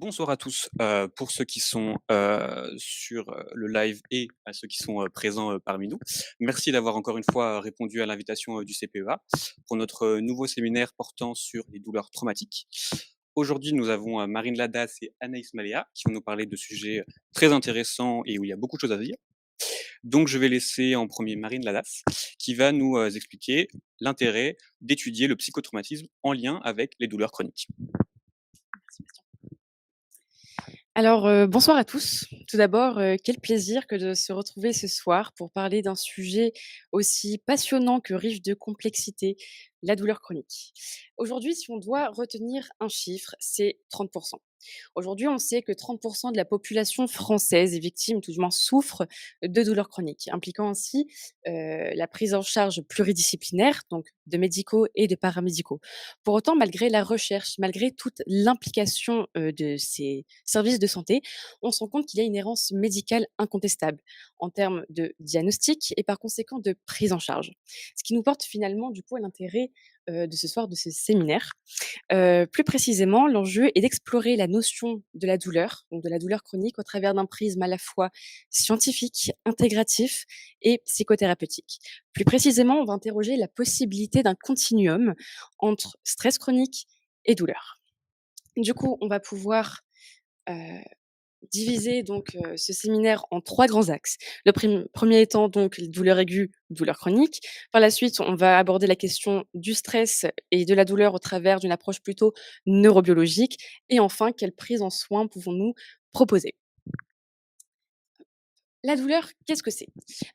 Bonsoir à tous, pour ceux qui sont, sur, le live et à ceux qui sont, présents, parmi nous. Merci d'avoir encore une fois répondu à l'invitation, du CPEA pour notre, nouveau séminaire portant sur les douleurs traumatiques. Aujourd'hui, nous avons, Marine Ladas et Anaïs Maléa qui vont nous parler de sujets, très intéressants et où il y a beaucoup de choses à dire. Donc je vais laisser en premier Marine Ladas qui va nous, expliquer l'intérêt d'étudier le psychotraumatisme en lien avec les douleurs chroniques. Alors, bonsoir à tous. Tout d'abord, quel plaisir que de se retrouver ce soir pour parler d'un sujet aussi passionnant que riche de complexité, la douleur chronique. Aujourd'hui, si on doit retenir un chiffre, c'est 30. Aujourd'hui, on sait que 30 de la population française est victime, tout du moins souffre de douleurs chroniques, impliquant ainsi la prise en charge pluridisciplinaire, donc de médicaux et de paramédicaux. Pour autant, malgré la recherche, malgré toute l'implication de ces services de santé, on se rend compte qu'il y a une errance médicale incontestable en termes de diagnostic et par conséquent de prise en charge. Ce qui nous porte finalement du coup à l'intérêt de ce soir, de ce séminaire. Plus précisément, l'enjeu est d'explorer la notion de la douleur, donc de la douleur chronique, au travers d'un prisme à la fois scientifique, intégratif et psychothérapeutique. Plus précisément, on va interroger la possibilité d'un continuum entre stress chronique et douleur. Du coup, on va pouvoir heu, diviser donc ce séminaire en 3 grands axes. Le premier étant donc les douleurs aiguës, douleurs chroniques. Par la suite, on va aborder la question du stress et de la douleur au travers d'une approche plutôt neurobiologique et enfin, quelle prise en soin pouvons-nous proposer? La douleur, qu'est-ce que c'est?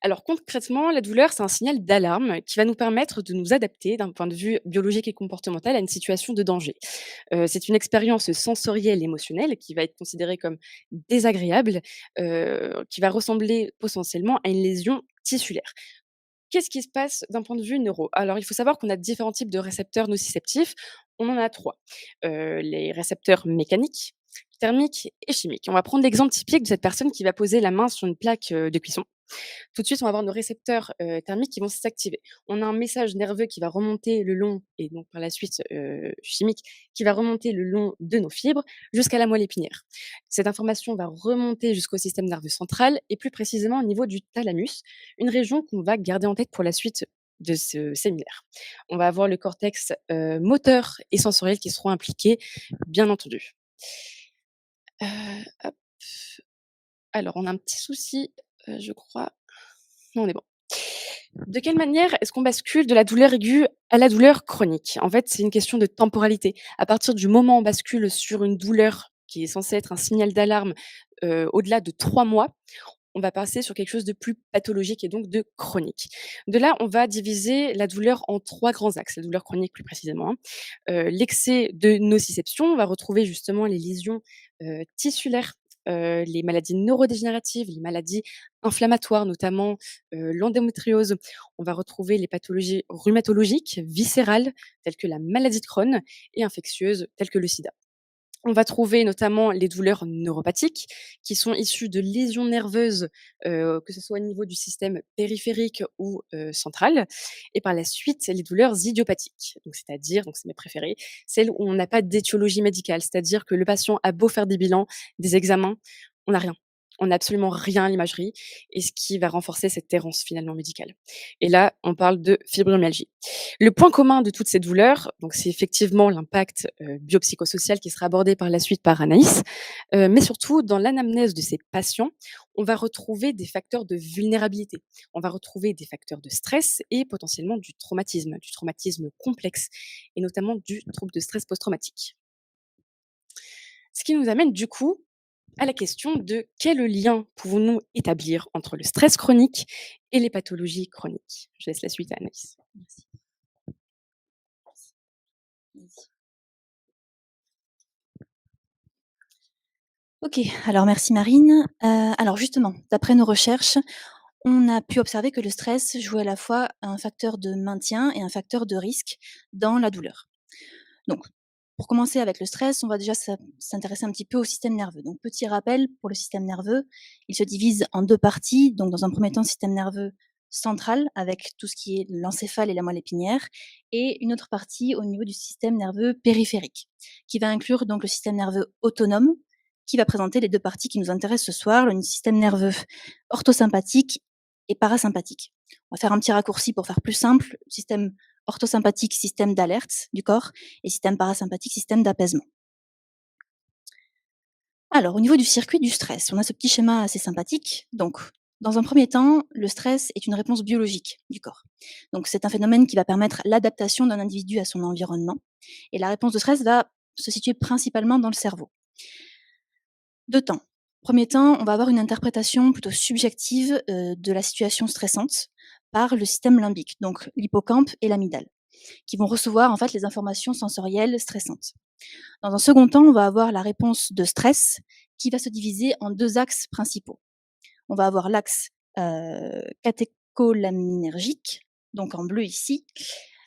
Alors concrètement, la douleur, c'est un signal d'alarme qui va nous permettre de nous adapter d'un point de vue biologique et comportemental à une situation de danger. C'est une expérience sensorielle, émotionnelle qui va être considérée comme désagréable, qui va ressembler potentiellement à une lésion tissulaire. Qu'est-ce qui se passe d'un point de vue neuro? Alors, il faut savoir qu'on a différents types de récepteurs nociceptifs. On en a 3. Les récepteurs mécaniques, thermiques et chimiques. On va prendre l'exemple typique de cette personne qui va poser la main sur une plaque, de cuisson. Tout de suite, on va avoir nos récepteurs, thermiques qui vont s'activer. On a un message nerveux qui va remonter le long et donc par la suite, chimique, qui va remonter le long de nos fibres jusqu'à la moelle épinière. Cette information va remonter jusqu'au système nerveux central et plus précisément au niveau du thalamus, une région qu'on va garder en tête pour la suite de ce séminaire. On va avoir le cortex, moteur et sensoriel qui seront impliqués, bien entendu. Hop. Alors on a un petit souci, je crois. Non, on est bon. De quelle manière est-ce qu'on bascule de la douleur aiguë à la douleur chronique? En fait, c'est une question de temporalité. À partir du moment où on bascule sur une douleur qui est censée être un signal d'alarme, au-delà de 3 mois, on va passer sur quelque chose de plus pathologique et donc de chronique. De là, on va diviser la douleur en 3 grands axes, la douleur chronique plus précisément, hein. L'excès de nociception, on va retrouver justement les lésions, tissulaires, les maladies neurodégénératives, les maladies inflammatoires, notamment, l'endométriose. On va retrouver les pathologies rhumatologiques, viscérales, telles que la maladie de Crohn et infectieuses, telles que le sida. On va trouver notamment les douleurs neuropathiques qui sont issues de lésions nerveuses, que ce soit au niveau du système périphérique ou central et par la suite, les douleurs idiopathiques. Donc c'est-à-dire, donc c'est mes préférées, celles où on n'a pas d'étiologie médicale, c'est-à-dire que le patient a beau faire des bilans, des examens, on n'a rien. On n'a absolument rien à l'imagerie et ce qui va renforcer cette errance finalement médicale. Et là, on parle de fibromyalgie. Le point commun de toutes ces douleurs, donc c'est effectivement l'impact, biopsychosocial qui sera abordé par la suite par Anaïs, mais surtout dans l'anamnèse de ces patients, on va retrouver des facteurs de vulnérabilité. On va retrouver des facteurs de stress et potentiellement du traumatisme complexe et notamment du trouble de stress post-traumatique. Ce qui nous amène du coup à la question de quel lien pouvons-nous établir entre le stress chronique et les pathologies chroniques? Je laisse la suite à Anaïs. Merci. OK, alors merci Marine. Alors justement, d'après nos recherches, on a pu observer que le stress jouait à la fois un facteur de maintien et un facteur de risque dans la douleur. Donc, pour commencer avec le stress, on va déjà s'intéresser un petit peu au système nerveux. Donc, petit rappel pour le système nerveux, il se divise en 2 parties. Donc, dans un premier temps, système nerveux central avec tout ce qui est l'encéphale et la moelle épinière et une autre partie au niveau du système nerveux périphérique qui va inclure donc le système nerveux autonome qui va présenter les 2 parties qui nous intéressent ce soir, le système nerveux orthosympathique et parasympathique. On va faire un petit raccourci pour faire plus simple. Système orthosympathique, système d'alerte du corps, et système parasympathique, système d'apaisement. Alors, au niveau du circuit du stress, on a ce petit schéma assez sympathique. Donc, dans un premier temps, le stress est une réponse biologique du corps. Donc, c'est un phénomène qui va permettre l'adaptation d'un individu à son environnement. Et la réponse de stress va se situer principalement dans le cerveau. 2 temps. Premier temps, on va avoir une interprétation plutôt subjective de la situation stressante par le système limbique, donc l'hippocampe et l'amygdale, qui vont recevoir en fait les informations sensorielles stressantes. Dans un second temps, on va avoir la réponse de stress qui va se diviser en 2 axes principaux. On va avoir l'axe catécholaminergique, donc en bleu ici,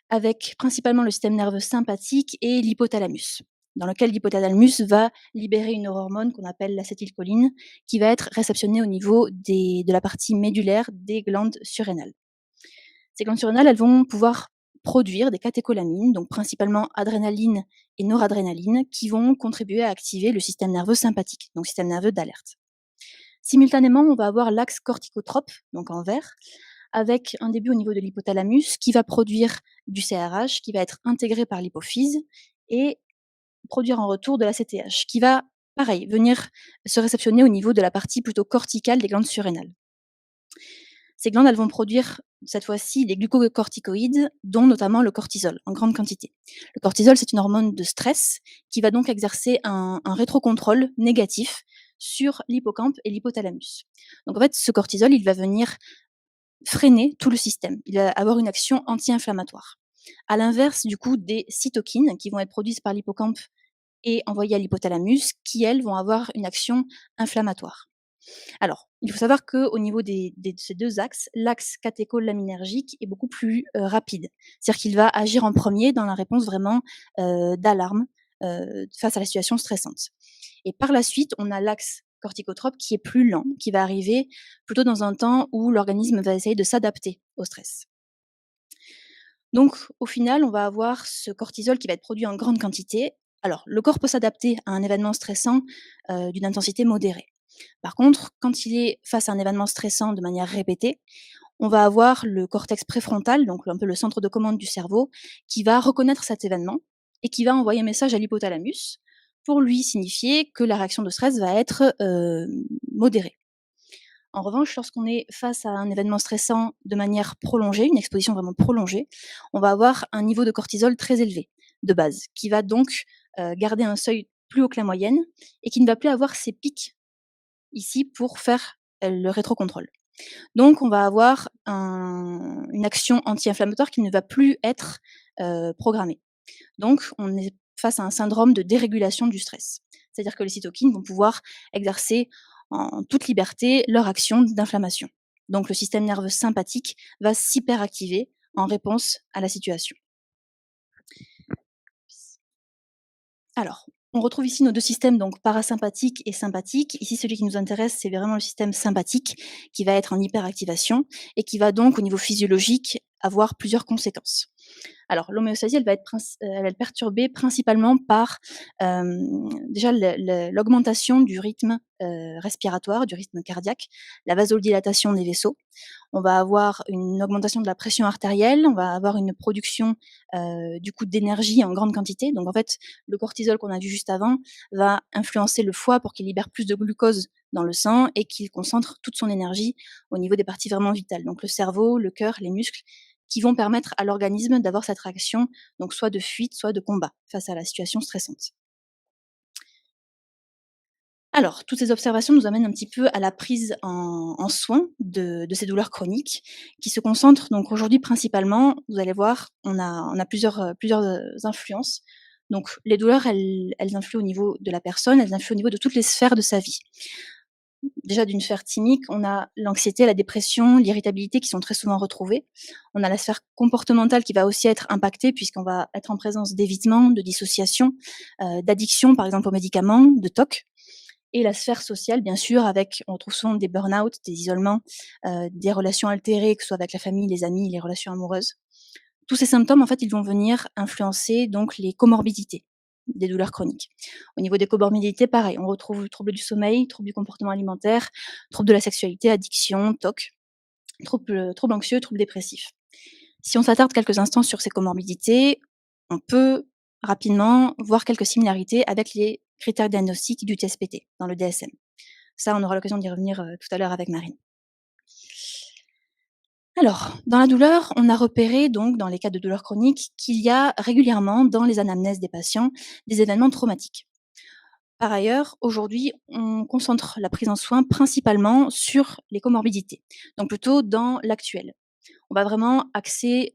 avec principalement le système nerveux sympathique et l'hypothalamus, dans lequel l'hypothalamus va libérer une hormone qu'on appelle l'acétylcholine, qui va être réceptionnée au niveau de la partie médulaire des glandes surrénales. Ces glandes surrénales, elles vont pouvoir produire des catécholamines, donc principalement adrénaline et noradrénaline, qui vont contribuer à activer le système nerveux sympathique, donc système nerveux d'alerte. Simultanément, on va avoir l'axe corticotrope, donc en vert, avec un début au niveau de l'hypothalamus qui va produire du CRH, qui va être intégré par l'hypophyse et produire en retour de la CTH, qui va, pareil, venir se réceptionner au niveau de la partie plutôt corticale des glandes surrénales. Ces glandes, elles vont produire cette fois-ci des glucocorticoïdes, dont notamment le cortisol, en grande quantité. Le cortisol, c'est une hormone de stress qui va donc exercer un rétrocontrôle négatif sur l'hippocampe et l'hypothalamus. Donc en fait, ce cortisol, il va venir freiner tout le système. Il va avoir une action anti-inflammatoire. À l'inverse, du coup, des cytokines qui vont être produites par l'hippocampe et envoyées à l'hypothalamus, qui, elles, vont avoir une action inflammatoire. Alors, il faut savoir qu'au niveau de ces 2 axes, l'axe catécholaminergique est beaucoup plus rapide. C'est-à-dire qu'il va agir en premier dans la réponse vraiment d'alarme face à la situation stressante. Et par la suite, on a l'axe corticotrope qui est plus lent, qui va arriver plutôt dans un temps où l'organisme va essayer de s'adapter au stress. Donc, au final, on va avoir ce cortisol qui va être produit en grande quantité. Alors, le corps peut s'adapter à un événement stressant d'une intensité modérée. Par contre, quand il est face à un événement stressant de manière répétée, on va avoir le cortex préfrontal, donc un peu le centre de commande du cerveau, qui va reconnaître cet événement et qui va envoyer un message à l'hypothalamus pour lui signifier que la réaction de stress va être modérée. En revanche, lorsqu'on est face à un événement stressant de manière prolongée, une exposition vraiment prolongée, on va avoir un niveau de cortisol très élevé de base, qui va donc garder un seuil plus haut que la moyenne et qui ne va plus avoir ces pics ici pour faire le rétrocontrôle. Donc on va avoir une action anti-inflammatoire qui ne va plus être programmée. Donc on est face à un syndrome de dérégulation du stress. C'est-à-dire que les cytokines vont pouvoir exercer en toute liberté leur action d'inflammation. Donc le système nerveux sympathique va s'hyperactiver en réponse à la situation. Alors, on retrouve ici nos 2 systèmes, donc parasympathique et sympathique. Ici, celui qui nous intéresse, c'est vraiment le système sympathique qui va être en hyperactivation et qui va donc, au niveau physiologique, avoir plusieurs conséquences. Alors, l'homéostasie, elle va être perturbée principalement par déjà l'augmentation du rythme respiratoire, du rythme cardiaque, la vasodilatation des vaisseaux. On va avoir une augmentation de la pression artérielle, on va avoir une production du coup d'énergie en grande quantité. Donc en fait, le cortisol qu'on a vu juste avant va influencer le foie pour qu'il libère plus de glucose dans le sang et qu'il concentre toute son énergie au niveau des parties vraiment vitales. Donc le cerveau, le cœur, les muscles, qui vont permettre à l'organisme d'avoir cette réaction, donc soit de fuite, soit de combat face à la situation stressante. Alors, toutes ces observations nous amènent un petit peu à la prise en soin de ces douleurs chroniques qui se concentrent donc aujourd'hui principalement, vous allez voir, on a plusieurs influences. Donc les douleurs, elles influent au niveau de la personne, elles influent au niveau de toutes les sphères de sa vie. Déjà d'une sphère thymique, on a l'anxiété, la dépression, l'irritabilité qui sont très souvent retrouvées. On a la sphère comportementale qui va aussi être impactée puisqu'on va être en présence d'évitement, de dissociation, d'addiction par exemple aux médicaments, de TOC. Et la sphère sociale, bien sûr, avec on retrouve souvent des burn-out, des isolements, des relations altérées, que ce soit avec la famille, les amis, les relations amoureuses. Tous ces symptômes, en fait, ils vont venir influencer donc les comorbidités. des douleurs chroniques. Au niveau des comorbidités, pareil, on retrouve troubles du sommeil, troubles du comportement alimentaire, troubles de la sexualité, addiction, TOC, troubles anxieux, troubles dépressifs. Si on s'attarde quelques instants sur ces comorbidités, on peut rapidement voir quelques similarités avec les critères diagnostiques du TSPT dans le DSM. Ça, on aura l'occasion d'y revenir tout à l'heure avec Marine. Alors, dans la douleur, on a repéré donc dans les cas de douleur chronique qu'il y a régulièrement dans les anamnèses des patients des événements traumatiques. Par ailleurs, aujourd'hui, on concentre la prise en soin principalement sur les comorbidités, donc plutôt dans l'actuel. On va vraiment axer,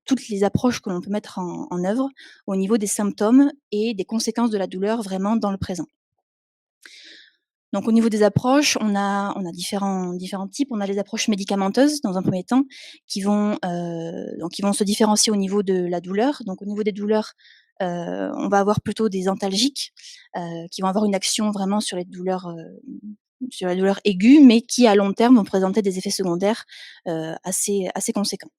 toutes les approches que l'on peut mettre en œuvre au niveau des symptômes et des conséquences de la douleur vraiment dans le présent. Donc au niveau des approches, on a différents types. On a les approches médicamenteuses dans un premier temps qui vont se différencier au niveau de la douleur. Donc au niveau des douleurs, on va avoir plutôt des antalgiques, qui vont avoir une action vraiment sur la douleur aiguë, mais qui à long terme vont présenter des effets secondaires, assez conséquents.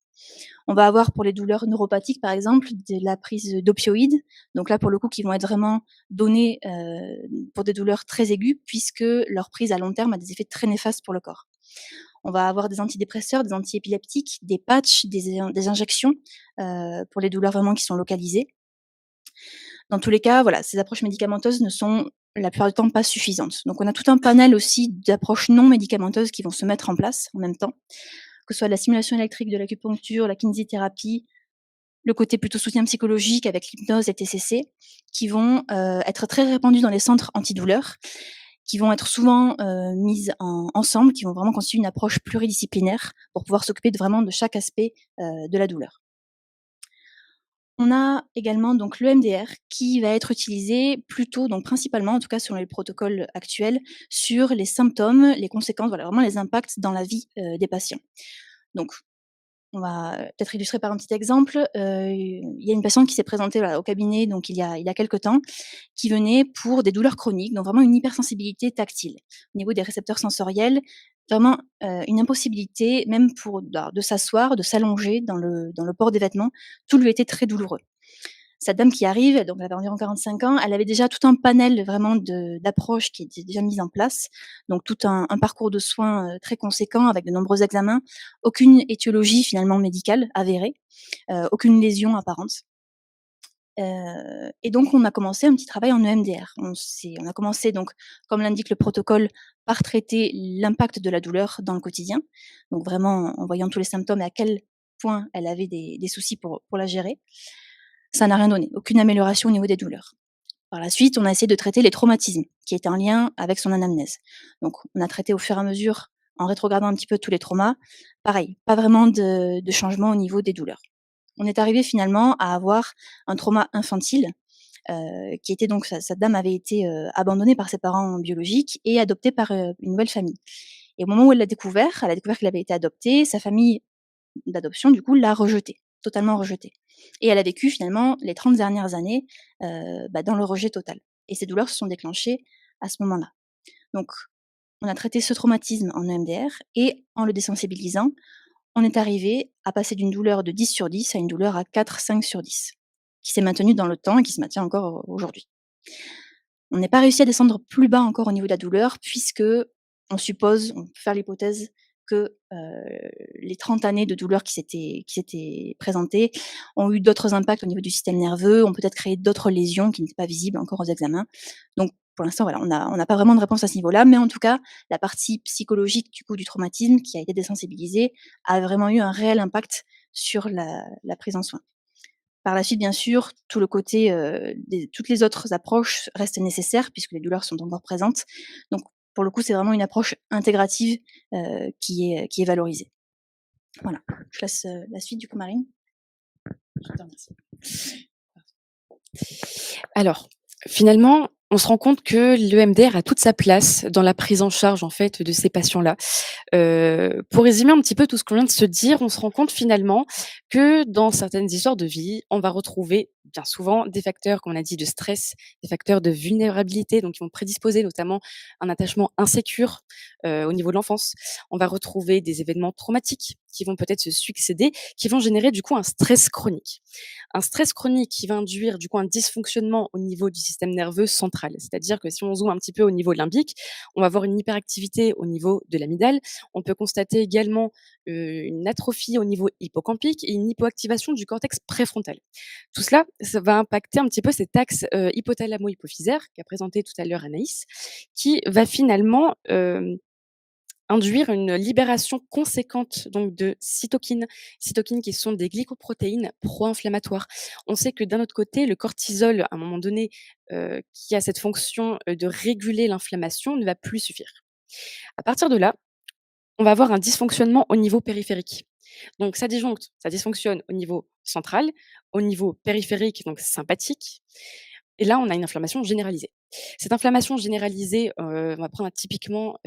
On va avoir pour les douleurs neuropathiques, par exemple, de la prise d'opioïdes. Donc là, pour le coup, qui vont être vraiment donnés pour des douleurs très aiguës, puisque leur prise à long terme a des effets très néfastes pour le corps. On va avoir des antidépresseurs, des antiépileptiques, des patchs, des injections pour les douleurs vraiment qui sont localisées. Dans tous les cas, voilà, ces approches médicamenteuses ne sont la plupart du temps pas suffisantes. Donc on a tout un panel aussi d'approches non médicamenteuses qui vont se mettre en place en même temps, que ce soit la stimulation électrique, de l'acupuncture, la kinésithérapie, le côté plutôt soutien psychologique avec l'hypnose et TCC, qui vont être très répandus dans les centres antidouleurs, qui vont être souvent mises ensemble, qui vont vraiment constituer une approche pluridisciplinaire pour pouvoir s'occuper vraiment de chaque aspect de la douleur. On a également donc l'EMDR qui va être utilisé plutôt, donc principalement, en tout cas selon les protocoles actuels, sur les symptômes, les conséquences, voilà, vraiment les impacts dans la vie des patients. Donc on va peut-être illustrer par un petit exemple. Il y a une patiente qui s'est présentée, voilà, au cabinet donc il y a quelque temps, qui venait pour des douleurs chroniques, donc vraiment une hypersensibilité tactile. Au niveau des récepteurs sensoriels, vraiment, une impossibilité même de s'asseoir, de s'allonger dans le port des vêtements. Tout lui était très douloureux. Cette dame qui arrive, donc elle avait environ 45 ans, elle avait déjà tout un panel vraiment d'approches qui étaient déjà mises en place, donc tout un parcours de soins, très conséquent avec de nombreux examens, aucune étiologie finalement médicale avérée, aucune lésion apparente. Et donc on a commencé un petit travail en EMDR. On a commencé donc, comme l'indique le protocole, par traiter l'impact de la douleur dans le quotidien, donc vraiment en voyant tous les symptômes et à quel point elle avait des soucis pour la gérer. Ça n'a rien donné, aucune amélioration au niveau des douleurs. Par la suite, on a essayé de traiter les traumatismes, qui étaient en lien avec son anamnèse. Donc on a traité au fur et à mesure, en rétrogradant un petit peu tous les traumas. Pareil, pas vraiment de changement au niveau des douleurs. On est arrivé finalement à avoir un trauma infantile, qui était donc cette dame avait été, abandonnée par ses parents biologiques et adoptée par, une nouvelle famille. Et au moment où elle a découvert qu'il avait été adopté, sa famille d'adoption, du coup, l'a rejeté, totalement rejeté. Et elle a vécu finalement les 30 dernières années, dans le rejet total. Et ces douleurs se sont déclenchées à ce moment-là. Donc, on a traité ce traumatisme en EMDR et en le désensibilisant, on est arrivé à passer d'une douleur de 10 sur 10 à une douleur à 4-5 sur 10, qui s'est maintenue dans le temps et qui se maintient encore aujourd'hui. On n'est pas réussi à descendre plus bas encore au niveau de la douleur puisque on peut faire l'hypothèse que, les 30 années de douleur qui s'étaient présentées ont eu d'autres impacts au niveau du système nerveux, ont peut-être créé d'autres lésions qui n'étaient pas visibles encore aux examens. Donc pour l'instant, voilà, on n'a pas vraiment de réponse à ce niveau-là, mais en tout cas, la partie psychologique du coup du traumatisme qui a été désensibilisée a vraiment eu un réel impact sur la prise en soin. Par la suite, bien sûr, tout le côté, toutes les autres approches restent nécessaires puisque les douleurs sont encore présentes. Donc pour le coup, c'est vraiment une approche intégrative, qui est valorisée. Voilà, je laisse, la suite du coup Marine. Je te remercie. Alors, finalement, on se rend compte que l'EMDR a toute sa place dans la prise en charge, en fait, de ces patients-là. Pour résumer un petit peu tout ce qu'on vient de se dire, on se rend compte finalement que dans certaines histoires de vie, on va retrouver bien souvent des facteurs, comme on a dit, de stress, des facteurs de vulnérabilité, donc qui vont prédisposer notamment un attachement insécure au niveau de l'enfance. On va retrouver des événements traumatiques qui vont peut-être se succéder, qui vont générer du coup un stress chronique. Un stress chronique qui va induire du coup un dysfonctionnement au niveau du système nerveux central. C'est-à-dire que si on zoome un petit peu au niveau limbique, on va avoir une hyperactivité au niveau de l'amygdale. On peut constater également une atrophie au niveau hippocampique et une hypoactivation du cortex préfrontal. Tout cela, ça va impacter un petit peu cet axe hypothalamo-hypophysaire qu'a présenté tout à l'heure Anaïs, qui va finalement induire une libération conséquente donc de cytokines qui sont des glycoprotéines pro-inflammatoires. On sait que d'un autre côté, le cortisol, à un moment donné, qui a cette fonction de réguler l'inflammation, ne va plus suffire. À partir de là, on va avoir un dysfonctionnement au niveau périphérique. Donc ça dysfonctionne au niveau central, au niveau périphérique, donc sympathique, et là, on a une inflammation généralisée. Cette inflammation généralisée, on va prendre typiquement,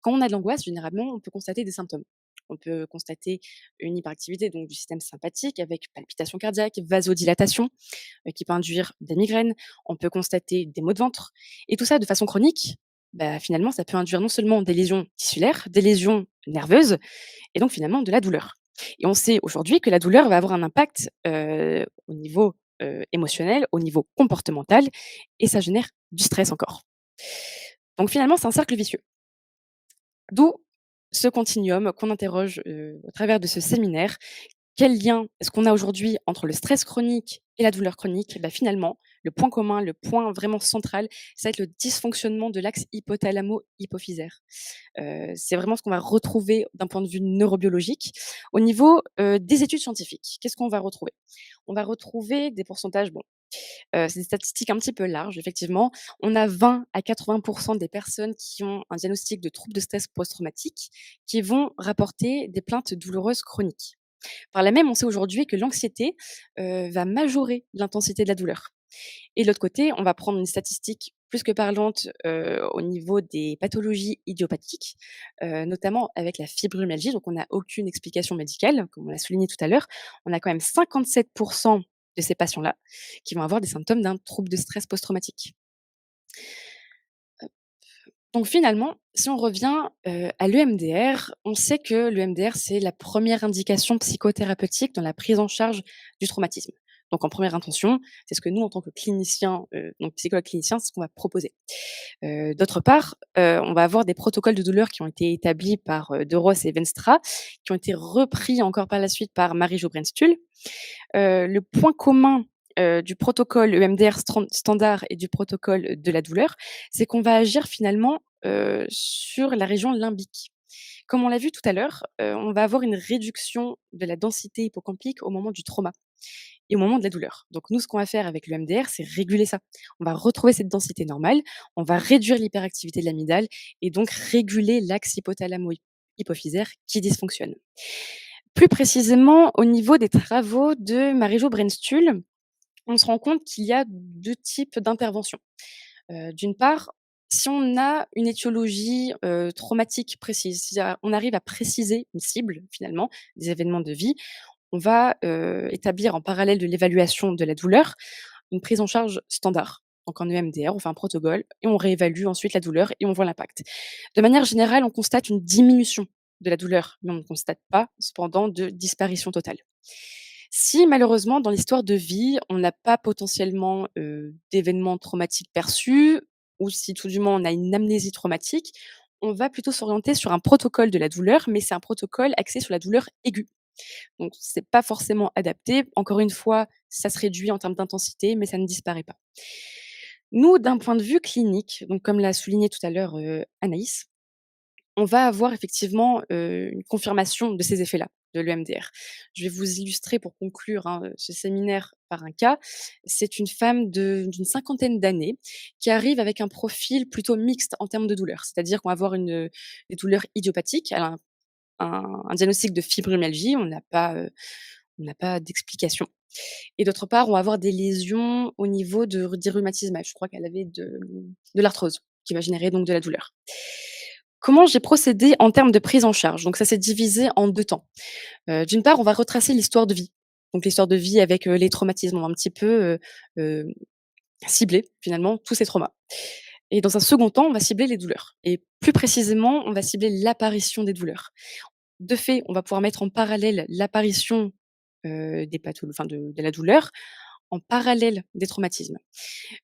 quand on a de l'angoisse, généralement, on peut constater des symptômes. On peut constater une hyperactivité donc du système sympathique avec palpitations cardiaques, vasodilatation, qui peut induire des migraines. On peut constater des maux de ventre et tout ça de façon chronique, bah, finalement, ça peut induire non seulement des lésions tissulaires, des lésions nerveuses et donc finalement de la douleur. Et on sait aujourd'hui que la douleur va avoir un impact, au niveau, émotionnel, au niveau comportemental et ça génère du stress encore. Donc finalement, c'est un cercle vicieux. D'où ce continuum qu'on interroge, au travers de ce séminaire. Quel lien est-ce qu'on a aujourd'hui entre le stress chronique et la douleur chronique? Bah, finalement, le point commun, le point vraiment central, ça va être le dysfonctionnement de l'axe hypothalamo-hypophysaire. C'est vraiment ce qu'on va retrouver d'un point de vue neurobiologique. Au niveau, des études scientifiques, qu'est-ce qu'on va retrouver? On va retrouver des pourcentages, bon, c'est des statistiques un petit peu larges, effectivement. On a 20 à 80 des personnes qui ont un diagnostic de trouble de stress post-traumatique qui vont rapporter des plaintes douloureuses chroniques. Par là même, on sait aujourd'hui que l'anxiété, va majorer l'intensité de la douleur. Et de l'autre côté, on va prendre une statistique plus que parlante, au niveau des pathologies idiopathiques, notamment avec la fibromyalgie. Donc on n'a aucune explication médicale, comme on l'a souligné tout à l'heure. On a quand même 57 de ces patients-là qui vont avoir des symptômes d'un trouble de stress post-traumatique. Donc finalement, si on revient, à l'EMDR, on sait que l'EMDR, c'est la première indication psychothérapeutique dans la prise en charge du traumatisme. Donc en première intention, c'est ce que nous, en tant que cliniciens, donc psychologues cliniciens, c'est ce qu'on va proposer. D'autre part, on va avoir des protocoles de douleur qui ont été établis par, De Ross et Venstra, qui ont été repris encore par la suite par Marie-Jo Brenstuhl. Le point commun, du protocole EMDR standard et du protocole de la douleur, c'est qu'on va agir finalement, sur la région limbique. Comme on l'a vu tout à l'heure, on va avoir une réduction de la densité hippocampique au moment du trauma et au moment de la douleur. Donc nous, ce qu'on va faire avec l'EMDR, c'est réguler ça. On va retrouver cette densité normale, on va réduire l'hyperactivité de l'amygdale et donc réguler l'axe hypothalamo-hypophysaire qui dysfonctionne. Plus précisément, au niveau des travaux de Marie-Jo Brenstuhl, on se rend compte qu'il y a 2 types d'interventions. D'une part, si on a une étiologie, traumatique précise, si on arrive à préciser une cible finalement, des événements de vie, on va, établir en parallèle de l'évaluation de la douleur, une prise en charge standard. Donc en EMDR, on fait un protocole et on réévalue ensuite la douleur et on voit l'impact. De manière générale, on constate une diminution de la douleur, mais on ne constate pas cependant de disparition totale. Si malheureusement dans l'histoire de vie, on n'a pas potentiellement, d'événements traumatiques perçus ou si tout du moins on a une amnésie traumatique, on va plutôt s'orienter sur un protocole de la douleur, mais c'est un protocole axé sur la douleur aiguë. Donc c'est pas forcément adapté. Encore une fois, ça se réduit en termes d'intensité, mais ça ne disparaît pas. Nous, d'un point de vue clinique, donc comme l'a souligné tout à l'heure, Anaïs, on va avoir effectivement, une confirmation de ces effets-là, de l'EMDR. Je vais vous illustrer pour conclure, hein, ce séminaire par un cas. C'est une femme d'une cinquantaine d'années qui arrive avec un profil plutôt mixte en termes de douleur. C'est-à-dire qu'on va avoir des douleurs idiopathiques. Elle a un diagnostic de fibromyalgie, on n'a pas d'explication et d'autre part, on va avoir des lésions au niveau des rhumatismales. Je crois qu'elle avait de l'arthrose qui va générer donc de la douleur. Comment j'ai procédé en termes de prise en charge? Donc ça s'est divisé en 2 temps. D'une part, on va retracer l'histoire de vie. Donc l'histoire de vie avec, les traumatismes, on va un petit peu, cibler finalement tous ces traumas. Et dans un second temps, on va cibler les douleurs et plus précisément, on va cibler l'apparition des douleurs. De fait, on va pouvoir mettre en parallèle l'apparition, des enfin de la douleur, en parallèle des traumatismes.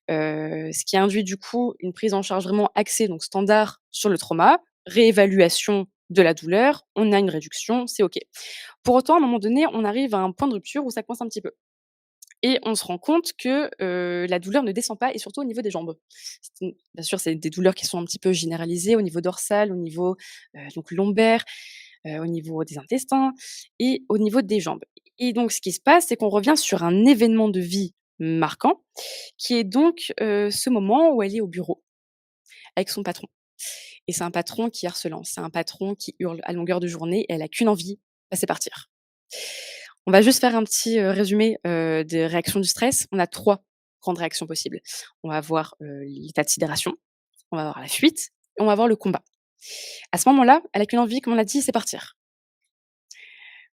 Ce qui induit du coup une prise en charge vraiment axée, donc standard sur le trauma, réévaluation de la douleur, on a une réduction, c'est OK. Pour autant, à un moment donné, on arrive à un point de rupture où ça coince un petit peu et on se rend compte que, la douleur ne descend pas et surtout au niveau des jambes. Bien sûr, c'est des douleurs qui sont un petit peu généralisées au niveau dorsal, au niveau, donc lombaire, au niveau des intestins et au niveau des jambes. Et donc ce qui se passe, c'est qu'on revient sur un événement de vie marquant, qui est donc, ce moment où elle est au bureau avec son patron. Et c'est un patron qui est harcelant, c'est un patron qui hurle à longueur de journée et elle a qu'une envie, bah, c'est partir. On va juste faire un petit, résumé, des réactions du stress. On a 3 grandes réactions possibles. On va avoir, l'état de sidération, on va avoir la fuite et on va avoir le combat. À ce moment-là, elle a qu'une envie, comme on l'a dit, c'est partir.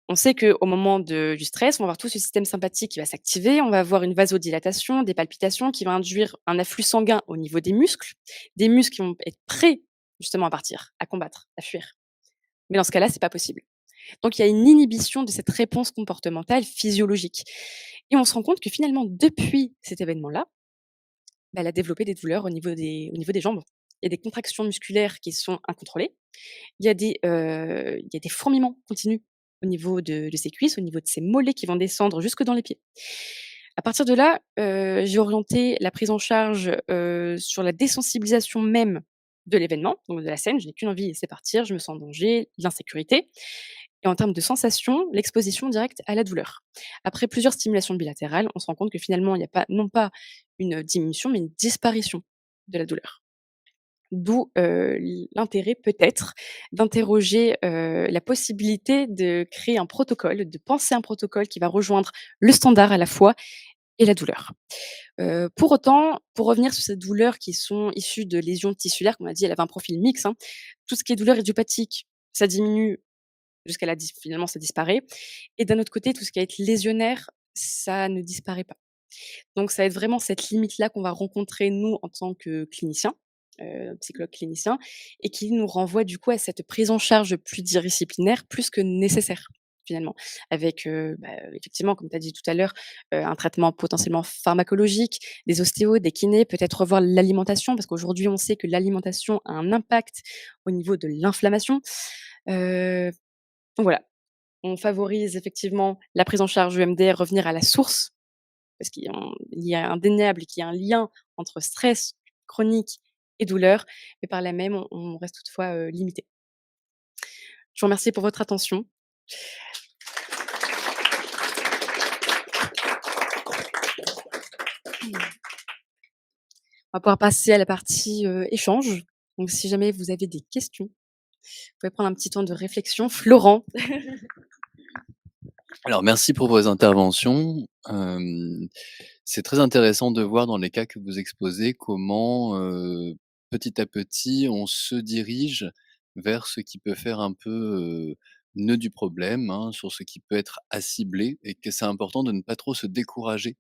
On sait qu'au moment du stress, on va avoir tout ce système sympathique qui va s'activer, on va avoir une vasodilatation, des palpitations qui va induire un afflux sanguin au niveau des muscles qui vont être prêts justement à partir, à combattre, à fuir. Mais dans ce cas-là, c'est pas possible. Donc il y a une inhibition de cette réponse comportementale physiologique et on se rend compte que finalement depuis cet événement-là, bah, elle a développé des douleurs au niveau des jambes. Il y a des contractions musculaires qui sont incontrôlées. Il y a des fourmillements continus au niveau de ses cuisses, au niveau de ses mollets qui vont descendre jusque dans les pieds. À partir de là, j'ai orienté la prise en charge, sur la désensibilisation même de l'événement, donc de la scène. Je n'ai qu'une envie, c'est partir, je me sens en danger, l'insécurité et en termes de sensation, l'exposition directe à la douleur. Après plusieurs stimulations bilatérales, on se rend compte que finalement, il n'y a pas non pas une diminution, mais une disparition de la douleur. D'où, l'intérêt peut-être d'interroger, la possibilité de créer un protocole, de penser un protocole qui va rejoindre le standard à la fois et la douleur. Pour autant, pour revenir sur ces douleurs qui sont issues de lésions tissulaires, comme on a dit, elle avait un profil mixte, hein. Tout ce qui est douleur idiopathique, ça diminue jusqu'à la dis finalement ça disparaît et d'un autre côté, tout ce qui va être lésionnaire, ça ne disparaît pas. Donc ça va être vraiment cette limite-là qu'on va rencontrer nous en tant que cliniciens, psychologues cliniciens et qui nous renvoie du coup à cette prise en charge pluridisciplinaire plus que nécessaire finalement. Avec, effectivement comme tu as dit tout à l'heure, un traitement potentiellement pharmacologique, des ostéos, des kinés, peut-être revoir l'alimentation parce qu'aujourd'hui on sait que l'alimentation a un impact au niveau de l'inflammation. Heu, donc voilà, on favorise effectivement la prise en charge EMDR, revenir à la source parce qu'il y a indéniable qu'il y a un lien entre stress chronique et douleur, mais par là même, on reste toutefois, limité. Je vous remercie pour votre attention. On va pouvoir passer à la partie, échange. Donc si jamais vous avez des questions, vous pouvez prendre un petit temps de réflexion. Florent? Alors merci pour vos interventions. C'est très intéressant de voir dans les cas que vous exposez comment, petit à petit, on se dirige vers ce qui peut faire un peu, nœud du problème, hein, sur ce qui peut être à cibler et que c'est important de ne pas trop se décourager,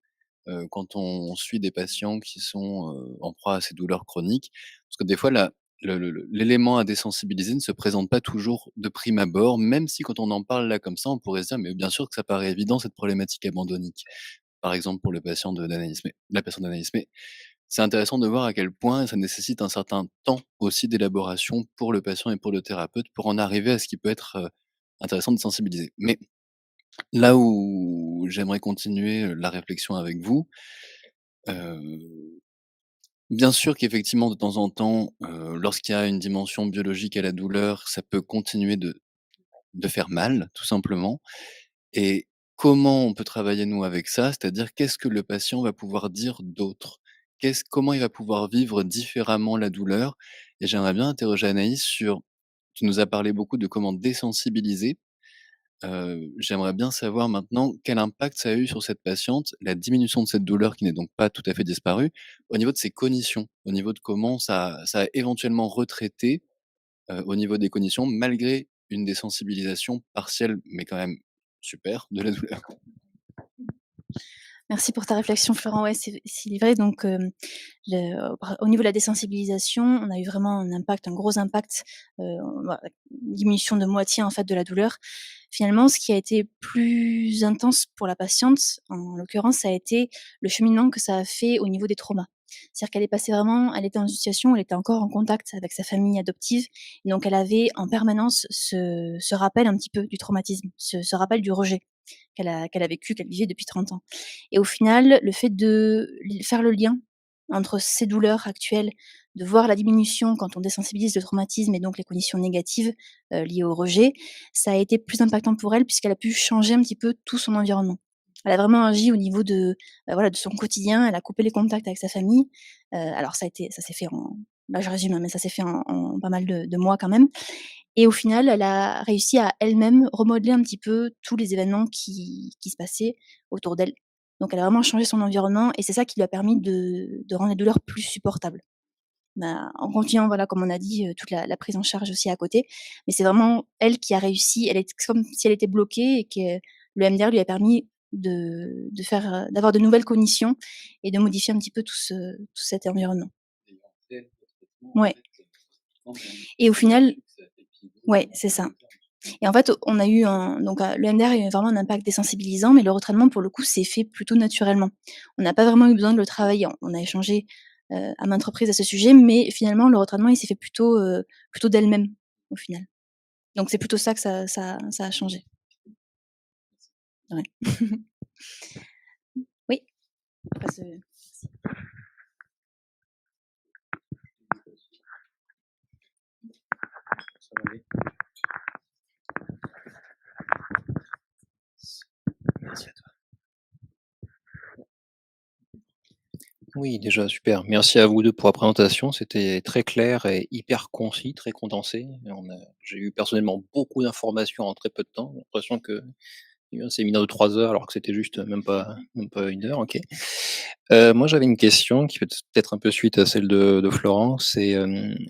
quand on suit des patients qui sont, en proie à ces douleurs chroniques. Parce que des fois la l'élément à désensibiliser ne se présente pas toujours de prime abord, même si quand on en parle là comme ça, on pourrait se dire: «Mais bien sûr que ça paraît évident cette problématique abandonnique». Par exemple pour le patient d'Anaïs, mais la patiente d'Anaïs. Mais c'est intéressant de voir à quel point ça nécessite un certain temps aussi d'élaboration pour le patient et pour le thérapeute, pour en arriver à ce qui peut être, intéressant de sensibiliser. Mais là où j'aimerais continuer, la réflexion avec vous, heu, bien sûr qu'effectivement de temps en temps, lorsqu'il y a une dimension biologique à la douleur, ça peut continuer de faire mal, tout simplement. Et comment on peut travailler nous avec ça? C'est-à-dire qu'est-ce que le patient va pouvoir dire d'autre? Comment il va pouvoir vivre différemment la douleur? Et j'aimerais bien interroger Anaïs sur tu nous as parlé beaucoup de comment désensibiliser. J'aimerais bien savoir maintenant quel impact ça a eu sur cette patiente, la diminution de cette douleur qui n'est donc pas tout à fait disparue, au niveau de ses cognitions, au niveau de comment ça a éventuellement retraité, au niveau des cognitions malgré une désensibilisation partielle, mais quand même super, de la douleur. Merci pour ta réflexion Florent. Ouais, c'est vrai donc au niveau de la désensibilisation, on a eu vraiment un gros impact, voilà, une diminution de moitié en fait de la douleur. Finalement, ce qui a été plus intense pour la patiente, en l'occurrence, ça a été le cheminement que ça a fait au niveau des traumas. C'est-à-dire qu'elle est passée vraiment elle était dans une situation où elle était encore en contact avec sa famille adoptive et donc elle avait en permanence ce rappel un petit peu du traumatisme, ce rappel du rejet qu'elle a vécu, qu'elle vivait depuis 30 ans. Et au final, le fait de faire le lien entre ces douleurs actuelles, de voir la diminution quand on désensibilise le traumatisme et donc les conditions négatives, liées au rejet, ça a été plus impactant pour elle puisqu'elle a pu changer un petit peu tout son environnement. Elle a vraiment agi au niveau de, voilà, de son quotidien. Elle a coupé les contacts avec sa famille. Alors ça s'est fait en là je résume, hein, mais ça s'est fait en pas mal de mois quand même. Et au final, elle a réussi à elle-même remodeler un petit peu tous les événements qui se passaient autour d'elle. Donc elle a vraiment changé son environnement et c'est ça qui lui a permis de rendre les douleurs plus supportables. Bah, en continuant, voilà, comme on a dit, toute la prise en charge aussi à côté. Mais c'est vraiment elle qui a réussi, elle est comme si elle était bloquée et que le MDR lui a permis de faire, d'avoir de nouvelles cognitions et de modifier un petit peu tout cet environnement. Ouais et au final ouais, c'est ça. Et en fait, on a eu le MDR a eu vraiment un impact désensibilisant, mais le retraitement, pour le coup, s'est fait plutôt naturellement. On n'a pas vraiment eu besoin de le travailler. On a échangé, à maintes reprises à ce sujet, mais finalement, le retraitement, il s'est fait plutôt d'elle-même, au final. Donc c'est plutôt ça que ça a changé. Ouais. Oui, on passe, Merci à toi. Oui, déjà super. Merci à vous 2 pour la présentation. C'était très clair et hyper concis, très condensé. J'ai eu personnellement beaucoup d'informations en très peu de temps. J'ai l'impression qu'il y a eu un séminaire de 3 heures alors que c'était juste même pas 1 heure, OK. Moi j'avais une question qui fait peut-être un peu suite à celle de Florent.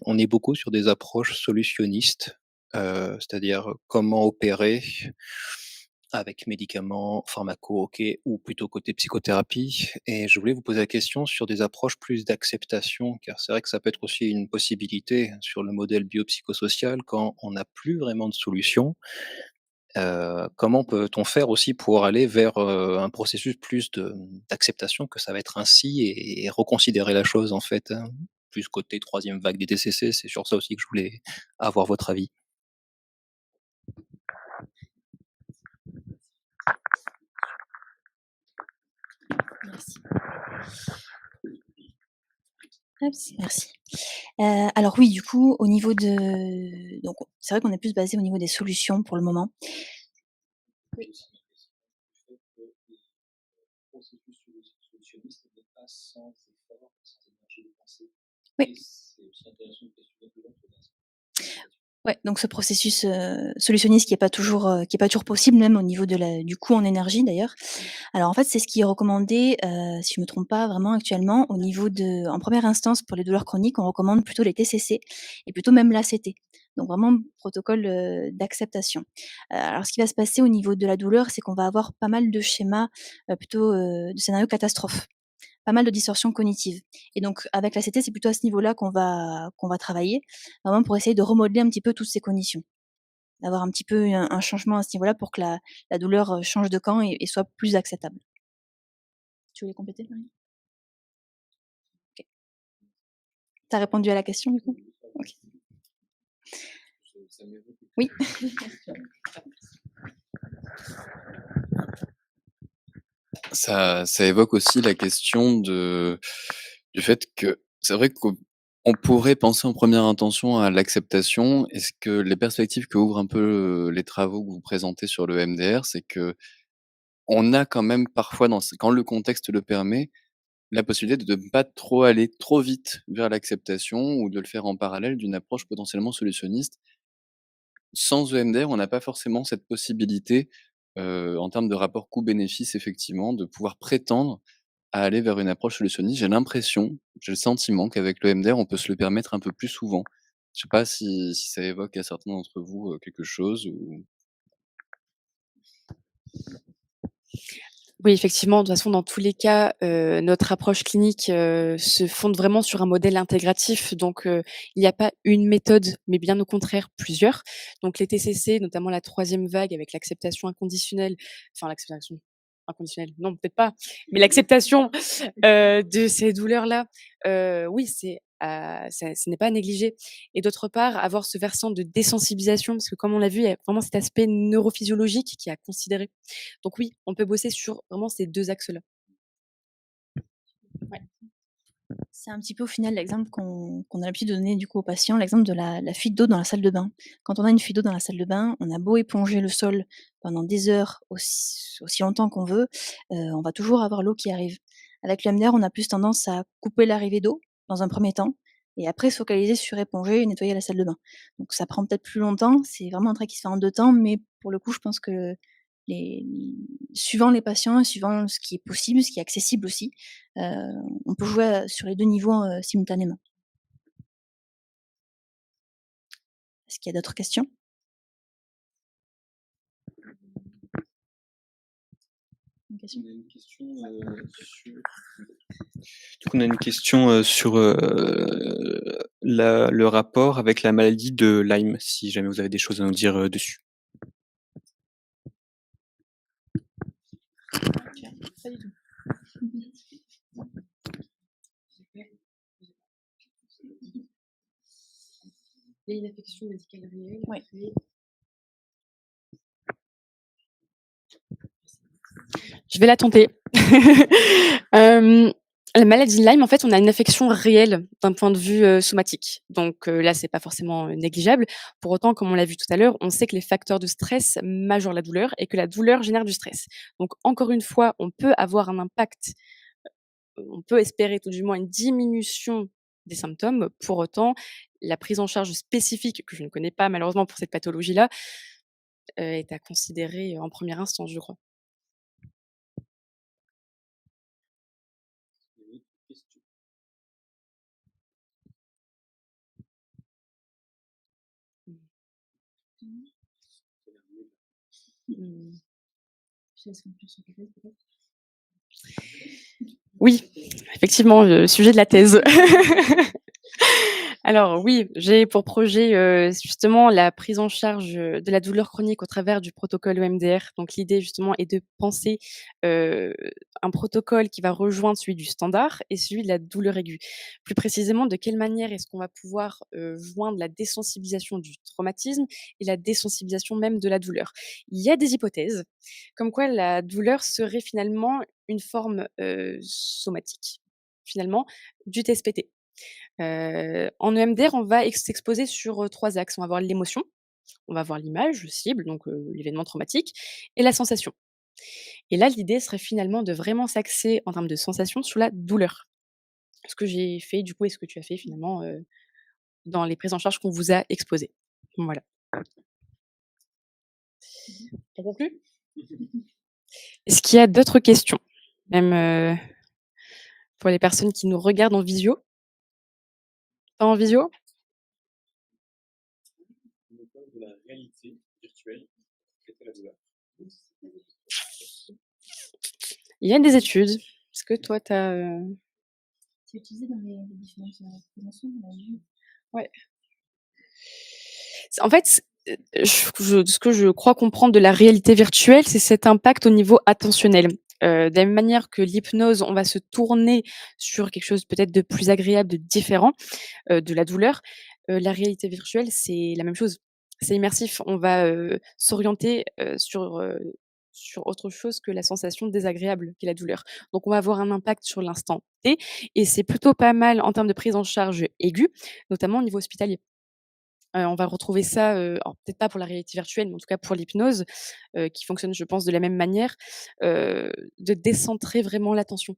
On est beaucoup sur des approches solutionnistes, c'est-à-dire comment opérer avec médicaments, pharmacos, OK, ou plutôt côté psychothérapie. Et je voulais vous poser la question sur des approches plus d'acceptation, car c'est vrai que ça peut être aussi une possibilité sur le modèle biopsychosocial quand on n'a plus vraiment de solution. Comment peut-on faire aussi pour aller vers, un processus plus d'acceptation que ça va être ainsi et reconsidérer la chose en fait, hein? Plus côté troisième vague des TCC, c'est sur ça aussi que je voulais avoir votre avis. merci. Ups, merci. Alors oui, du coup, au niveau de donc c'est vrai qu'on est plus basé au niveau des solutions pour le moment. Oui. Oui. Ouais, donc ce processus, solutionniste qui est pas toujours possible, même au niveau du coût en énergie d'ailleurs. Alors en fait, c'est ce qui est recommandé, si je me trompe pas vraiment actuellement au niveau en première instance pour les douleurs chroniques, on recommande plutôt les TCC et plutôt même l'ACT. Donc vraiment protocole, d'acceptation. Alors ce qui va se passer au niveau de la douleur, c'est qu'on va avoir pas mal de schémas, plutôt, de scénarios catastrophes. Pas mal de distorsions cognitives et donc avec l'ACT, c'est plutôt à ce niveau-là qu'on va travailler, vraiment pour essayer de remodeler un petit peu toutes ces cognitions. D'avoir un petit peu un changement à ce niveau-là pour que la douleur, change de camp et soit plus acceptable. Tu voulais compléter, Marie? OK. Tu as répondu à la question, du coup? OK. Oui. Ça évoque aussi la question du fait que c'est vrai qu'on pourrait penser en première intention à l'acceptation. Est-ce que les perspectives que ouvrent un peu, les travaux que vous présentez sur le MDR, c'est qu'on a quand même parfois quand le contexte le permet, la possibilité de ne pas trop aller trop vite vers l'acceptation ou de le faire en parallèle d'une approche potentiellement solutionniste. Sans EMDR, on n'a pas forcément cette possibilité, en termes de rapport coût-bénéfice effectivement, de pouvoir prétendre à aller vers une approche solutionniste. J'ai le sentiment qu'avec le MDR, on peut se le permettre un peu plus souvent. Je sais pas si ça évoque à certains d'entre vous, quelque chose ou Oui, effectivement, de toute façon, dans tous les cas, notre approche clinique, se fonde vraiment sur un modèle intégratif. Donc, il n'y a pas une méthode, mais bien au contraire plusieurs. Donc les TCC, notamment la troisième vague avec l'acceptation inconditionnelle, enfin l'acceptation inconditionnelle, non peut-être pas, mais l'acceptation, de ces douleurs-là, oui, ce n'est pas à négliger et d'autre part, avoir ce versant de désensibilisation parce que comme on l'a vu, il y a vraiment cet aspect neurophysiologique qui est à considérer. Donc oui, on peut bosser sur vraiment ces 2 axes-là. Ouais. C'est un petit peu au final l'exemple qu'on a l'habitude de donner du coup aux patients, l'exemple de la fuite d'eau dans la salle de bain. Quand on a une fuite d'eau dans la salle de bain, on a beau éponger le sol pendant des heures, aussi longtemps qu'on veut, on va toujours avoir l'eau qui arrive. Avec le MDR, on a plus tendance à couper l'arrivée d'eau dans un premier temps et après se focaliser sur éponger et nettoyer la salle de bain. Donc ça prend peut-être plus longtemps, c'est vraiment un trait qui se fait en 2 temps, mais pour le coup, je pense que les suivant les patients, suivant ce qui est possible, ce qui est accessible aussi, heu, on peut jouer, sur les 2 niveaux, simultanément. Est-ce qu'il y a d'autres questions? Une question? On a une question, on a une question, sur, le rapport avec la maladie de Lyme, si jamais vous avez des choses à nous dire, dessus. Pas du tout. Il y a une affection médicale réelle. Ouais. Je vais la tenter. La maladie de Lyme, en fait, on a une affection réelle d'un point de vue, somatique. Donc, là, c'est pas forcément, négligeable. Pour autant, comme on l'a vu tout à l'heure, on sait que les facteurs de stress majorent la douleur et que la douleur génère du stress. Donc encore une fois, on peut avoir un impact, on peut espérer tout du moins une diminution des symptômes. Pour autant, la prise en charge spécifique, que je ne connais pas malheureusement pour cette pathologie-là, est à considérer en première instance, je crois. Mmh. Oui, effectivement, le sujet de la thèse. Alors oui, j'ai pour projet, justement la prise en charge, de la douleur chronique au travers du protocole EMDR. Donc l'idée justement est de penser, heu, un protocole qui va rejoindre celui du standard et celui de la douleur aiguë. Plus précisément, de quelle manière est-ce qu'on va pouvoir, joindre la désensibilisation du traumatisme et la désensibilisation même de la douleur? Il y a des hypothèses, comme quoi la douleur serait finalement une forme, somatique, finalement, du TSPT. En EMDR, on va s'exposer sur, 3 axes. On va voir l'émotion, on va voir l'image cible, donc l'événement traumatique et la sensation. Et là, l'idée serait finalement de vraiment s'axer en termes de sensation sur la douleur. Ce que j'ai fait du coup et ce que tu as fait finalement, dans les prises en charge qu'on vous a exposées. Voilà. On conclut? Est-ce qu'il y a d'autres questions? Même, pour les personnes qui nous regardent en visio? Pas en visio? De la réalité virtuelle, traiter la douleur. Il y a des études. Est-ce que toi tu as, C'est utilisé dans les différentes, préventions, on a vu. ouais. En fait, ce que je crois comprendre de la réalité virtuelle, c'est cet impact au niveau attentionnel. De la même manière que l'hypnose, on va se tourner sur quelque chose peut-être de plus agréable, de différent, de la douleur. La réalité virtuelle, c'est la même chose. C'est immersif. On va, s'orienter, sur autre chose que la sensation désagréable qu'est la douleur. Donc on va avoir un impact sur l'instant T et c'est plutôt pas mal en termes de prise en charge aiguë, notamment au niveau hospitalier. On va retrouver ça, alors peut-être pas pour la réalité virtuelle, mais en tout cas pour l'hypnose, qui fonctionne, je pense, de la même manière, de décentrer vraiment l'attention.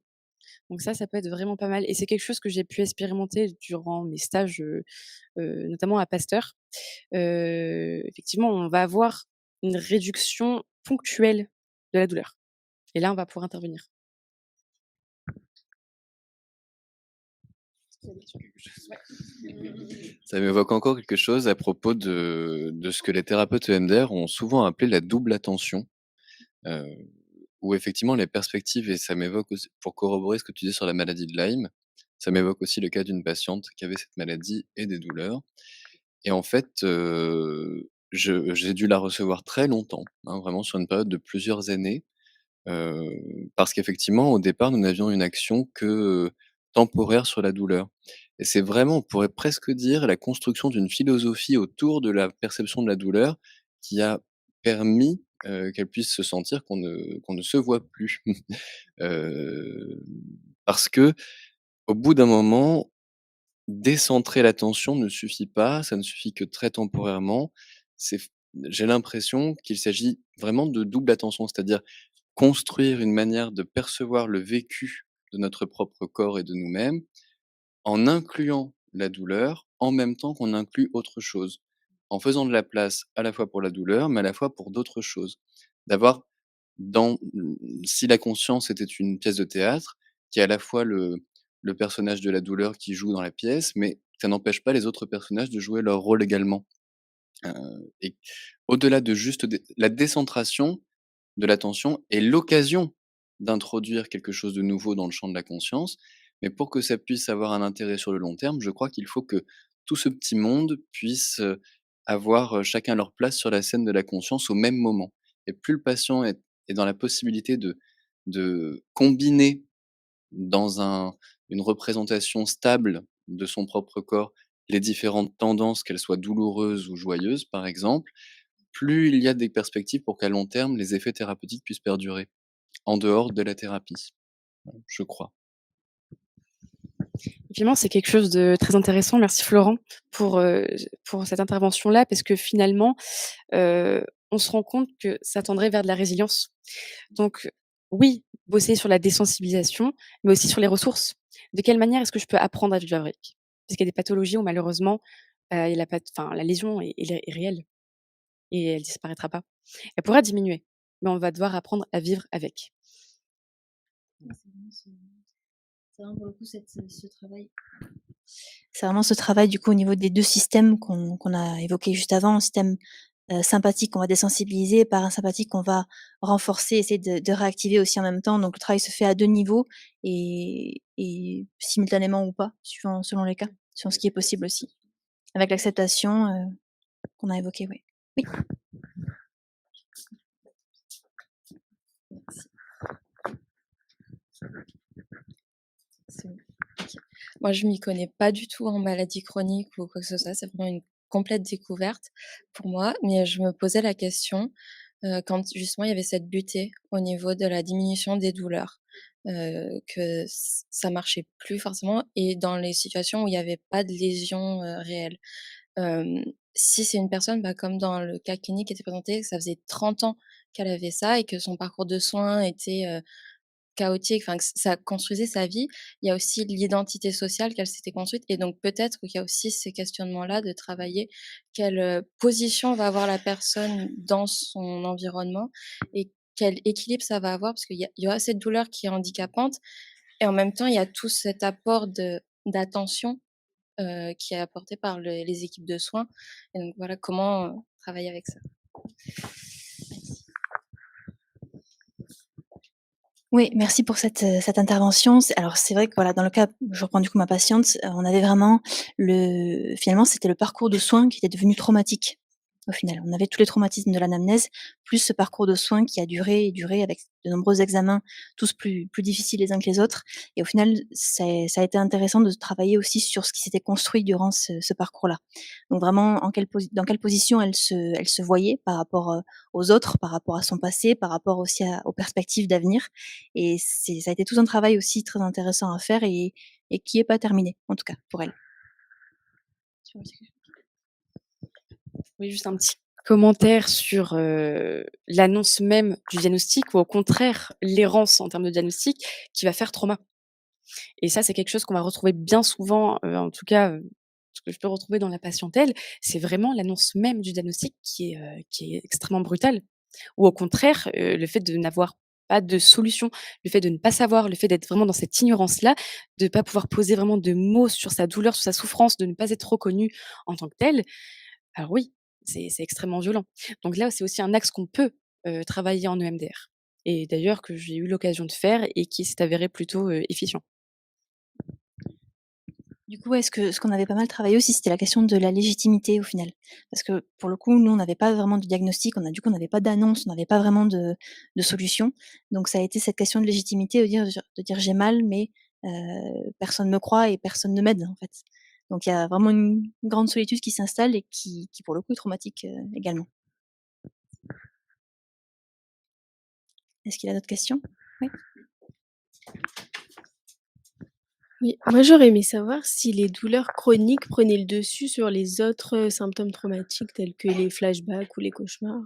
Donc ça peut être vraiment pas mal et c'est quelque chose que j'ai pu expérimenter durant mes stages, notamment à Pasteur. Effectivement, on va avoir une réduction ponctuelle de la douleur et là, on va pouvoir intervenir. Ça m'évoque encore quelque chose à propos de ce que les thérapeutes EMDR ont souvent appelé la double attention, heu, où effectivement les perspectives et ça m'évoque aussi pour corroborer ce que tu dis sur la maladie de Lyme, ça m'évoque aussi le cas d'une patiente qui avait cette maladie et des douleurs et en fait, j'ai dû la recevoir très longtemps, hein, vraiment sur une période de plusieurs années, heu, parce qu'effectivement au départ nous n'avions une action que, temporaire sur la douleur et c'est vraiment, on pourrait presque dire, la construction d'une philosophie autour de la perception de la douleur qui a permis, qu'elle puisse se sentir qu'on ne se voit plus. Heu, parce que au bout d'un moment, décentrer l'attention ne suffit pas, ça ne suffit que très temporairement. C'est f J'ai l'impression qu'il s'agit vraiment de double attention, c'est-à-dire construire une manière de percevoir le vécu de notre propre corps et de nous-mêmes, en incluant la douleur, en même temps qu'on inclut autre chose. En faisant de la place à la fois pour la douleur, mais à la fois pour d'autres choses. D'avoir si la conscience était une pièce de théâtre, qui est à la fois le personnage de la douleur qui joue dans la pièce, mais ça n'empêche pas les autres personnages de jouer leur rôle également. Et au-delà de juste la décentration de l'attention est l'occasion d'introduire quelque chose de nouveau dans le champ de la conscience, mais pour que ça puisse avoir un intérêt sur le long terme, je crois qu'il faut que tout ce petit monde puisse, avoir, chacun leur place sur la scène de la conscience au même moment et plus le patient est dans la possibilité de combiner dans une représentation stable de son propre corps les différentes tendances, qu'elles soient douloureuses ou joyeuses, par exemple, plus il y a des perspectives pour qu'à long terme, les effets thérapeutiques puissent perdurer, en dehors de la thérapie, je crois. Effectivement, c'est quelque chose de très intéressant. Merci Florent pour cette intervention-là, parce que finalement, on se rend compte que ça tendrait vers de la résilience. Donc oui, bosser sur la désensibilisation, mais aussi sur les ressources. De quelle manière est-ce que je peux apprendre à vivre avec? Parce qu'il y a des pathologies où malheureusement, il y a la lésion est réelle et elle disparaîtra pas. Elle pourra diminuer, mais on va devoir apprendre à vivre avec. Ouais, c'est vraiment pour le coup ce travail. C'est vraiment ce travail du coup au niveau des 2 systèmes qu'on a évoqués juste avant, le système, sympathique qu'on va désensibiliser, parasympathique qu'on va renforcer, essayer de réactiver aussi en même temps. Donc le travail se fait à 2 niveaux et simultanément ou pas, selon les cas, selon ce qui est possible aussi. Avec l'acceptation, qu'on a évoquée, oui. Oui. Merci. C'est bon. OK. Moi, je m'y connais pas du tout en maladie chronique ou quoi que ce soit. C'est vraiment une complète découverte pour moi. Mais je me posais la question, quand justement il y avait cette butée au niveau de la diminution des douleurs, que ça marchait plus forcément et dans les situations où il y avait pas de lésions, réelles. Hem, Si c'est une personne, bah, comme dans le cas clinique qui était présenté, que ça faisait 30 ans qu'elle avait ça et que son parcours de soins était, chaotique, enfin que ça construisait sa vie. Il y a aussi l'identité sociale qu'elle s'était construite et donc peut-être qu'il y a aussi ces questionnements-là de travailler quelle, position va avoir la personne dans son environnement et quel équilibre ça va avoir parce qu'il y aura cette douleur qui est handicapante et en même temps, il y a tout cet apport d'attention, qui est apporté par les équipes de soins et donc voilà comment, travailler avec ça. Oui, merci pour cette intervention. C'est vrai que voilà, dans le cas je reprends du coup ma patiente, on avait vraiment finalement, c'était le parcours de soins qui était devenu traumatique, au final. On avait tous les traumatismes de l'anamnèse, plus ce parcours de soins qui a duré et duré avec de nombreux examens, tous plus difficiles les uns que les autres et au final, ça a été intéressant de travailler aussi sur ce qui s'était construit durant ce parcours-là. Donc vraiment dans quelle position elle se voyait par rapport, aux autres, par rapport à son passé, par rapport aussi aux perspectives d'avenir et ça a été tout un travail aussi très intéressant à faire et qui est pas terminé, en tout cas pour elle. Tu veux rajouter quelque chose? Oui, juste un petit commentaire sur, l'annonce même du diagnostic ou au contraire l'errance en termes de diagnostic qui va faire trauma. Et ça, c'est quelque chose qu'on va retrouver bien souvent, en tout cas, ce que je peux retrouver dans la patientèle, c'est vraiment l'annonce même du diagnostic qui est extrêmement brutale. Ou au contraire, le fait de n'avoir pas de solution, le fait de ne pas savoir, le fait d'être vraiment dans cette ignorance-là, de ne pas pouvoir poser vraiment de mots sur sa douleur, sur sa souffrance, de ne pas être reconnu en tant que tel. Alors oui, c'est extrêmement violent. Donc là, c'est aussi un axe qu'on peut, travailler en EMDR. et d'ailleurs que j'ai eu l'occasion de faire et qui s'est avéré plutôt, efficient. Du coup, est-ce que ce qu'on avait pas mal travaillé aussi, c'était la question de la légitimité au final. Parce que pour le coup, nous, on n'avait pas vraiment de diagnostic, on n'avait pas d'annonce, on n'avait pas vraiment de solution. Donc ça a été cette question de légitimité, de dire: «J'ai mal, mais personne me croit et personne ne m'aide», en fait. Donc il y a vraiment une grande solitude qui s'installe et qui pour le coup est traumatique, également. Est-ce qu'il y a d'autres questions? Oui? Oui, moi j'aurais aimé savoir si les douleurs chroniques prenaient le dessus sur les autres, symptômes traumatiques tels que les flashbacks ou les cauchemars.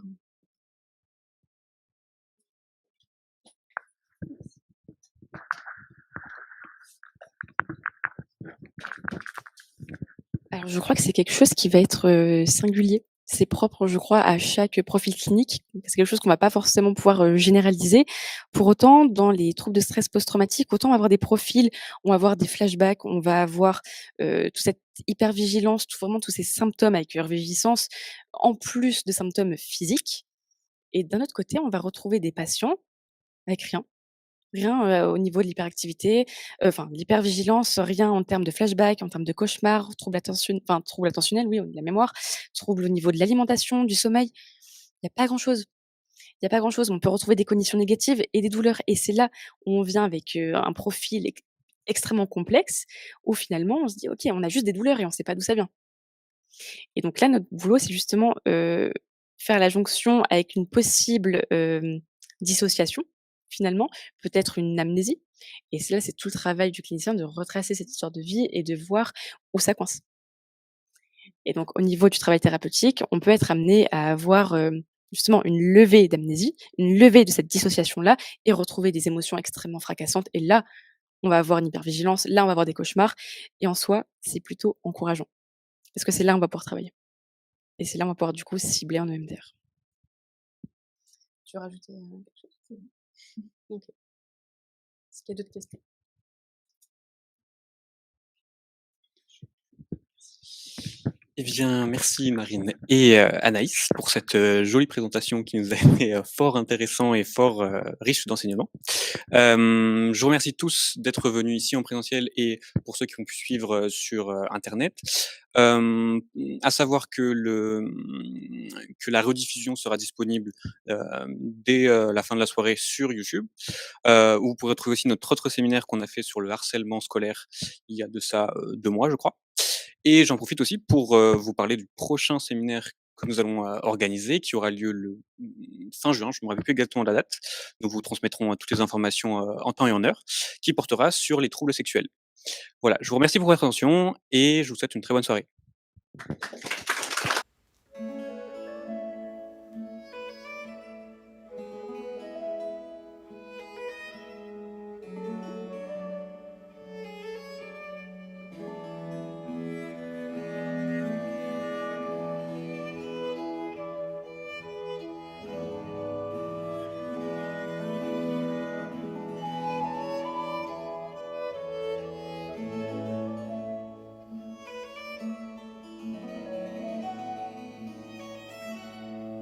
Alors je crois que c'est quelque chose qui va être, singulier. C'est propre, je crois, à chaque profil clinique. C'est quelque chose qu'on va pas forcément pouvoir, généraliser. Pour autant, dans les troubles de stress post-traumatique, autant on va avoir des profils, on va avoir des flashbacks, on va avoir, toute cette hypervigilance, tout vraiment tous ces symptômes avec reviviscence, en plus de symptômes physiques, et d'un autre côté, on va retrouver des patients avec rien. Rien, au niveau de l'hyperactivité, enfin l'hypervigilance, rien en termes de flashback, en termes de cauchemars, troubles attentionnels, oui, de la mémoire, troubles au niveau de l'alimentation, du sommeil. Il y a pas grand-chose. Il y a pas grand-chose. On peut retrouver des cognitions négatives et des douleurs, et c'est là où on vient avec, un profil extrêmement complexe, où finalement on se dit: «OK, on a juste des douleurs et on sait pas d'où ça vient». Et donc là, notre boulot, c'est justement, faire la jonction avec une possible, dissociation, finalement, peut-être une amnésie, et c'est tout le travail du clinicien de retracer cette histoire de vie et de voir où ça coince. Et donc au niveau du travail thérapeutique, on peut être amené à avoir, justement une levée d'amnésie, une levée de cette dissociation-là, et retrouver des émotions extrêmement fracassantes, et là, on va avoir une hypervigilance, là, on va avoir des cauchemars, et en soi, c'est plutôt encourageant parce que c'est là où on va pouvoir travailler. Et c'est là où on va pouvoir du coup cibler en EMDR. Tu veux rajouter, quelque chose? C'est bon? OK. Est-ce qu'il y a d'autres questions? Eh bien, merci Marine et Anaïs pour cette, jolie présentation qui nous a été, fort intéressant et fort, riche d'enseignements. Je vous remercie tous d'être venus ici en présentiel et pour ceux qui ont pu suivre, sur, internet. À savoir que que la rediffusion sera disponible, dès, la fin de la soirée sur YouTube, où vous pourrez trouver aussi notre autre séminaire qu'on a fait sur le harcèlement scolaire il y a de ça, 2 mois, je crois. Et j'en profite aussi pour, vous parler du prochain séminaire que nous allons, organiser, qui aura lieu fin juin, je ne me rappelle plus exactement la date. Nous vous transmettrons, toutes les informations, en temps et en heure, qui portera sur les troubles sexuels. Voilà, je vous remercie pour votre attention et je vous souhaite une très bonne soirée.